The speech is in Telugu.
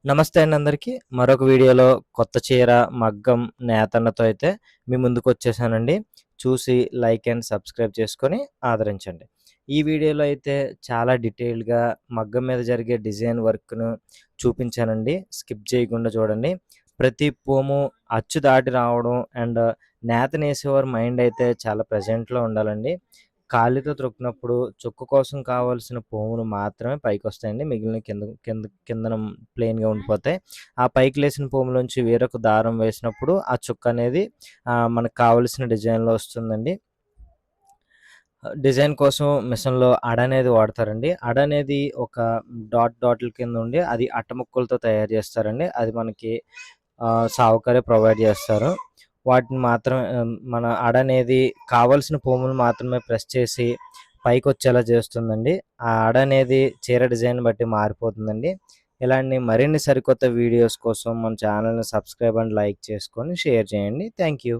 నమస్తే అండి అందరికీ. మరొక వీడియోలో కొత్త చీర, మగ్గం, నేతన్నతో అయితే మీ ముందుకొచ్చేసానండి. చూసి లైక్ అండ్ సబ్స్క్రైబ్ చేసుకొని ఆదరించండి. ఈ వీడియోలో అయితే చాలా డీటెయిల్డ్‌గా మగ్గం మీద జరిగే డిజైన్ వర్క్‌ను చూపించానండి. స్కిప్ చేయకుండా చూడండి. ప్రతి పోము అచ్చు దాటి రావడం అండ్ నేతనేసేవారి మైండ్ అయితే చాలా ప్రెజెంట్‌లో ఉండాలండి. కాలితో త్రొక్కినప్పుడు చుక్క కోసం కావాల్సిన పోములు మాత్రమే పైకొస్తాయండి. మిగిలినయి కిందన ప్లెయిన్‌గా ఉండిపోతాయి. ఆ పైకి లేసిన పోములోంచి వేరొక దారం వేసినప్పుడు ఆ చుక్క అనేది మనకు కావాల్సిన డిజైన్‌లో వస్తుందండి. డిజైన్ కోసం మిషన్‌లో అడనేది వాడతారండి. అడనేది ఒక డాట్‌ల కింద ఉండి అది అట్ట ముక్కలతో తయారు చేస్తారండి. అది మనకి సావుకారే ప్రొవైడ్ చేస్తారు. వాటిని మాత్రమే మన అడనేది కావాల్సిన పోములు మాత్రమే ప్రెస్ చేసి పైకొచ్చేలా చేస్తుందండి. ఆ అడనేది చీర డిజైన్ బట్టి మారిపోతుందండి. ఇలాంటి మరిన్ని సరికొత్త వీడియోస్ కోసం మన ఛానల్‌ని సబ్స్క్రైబ్ అండ్ లైక్ చేసుకొని షేర్ చేయండి. Thank you.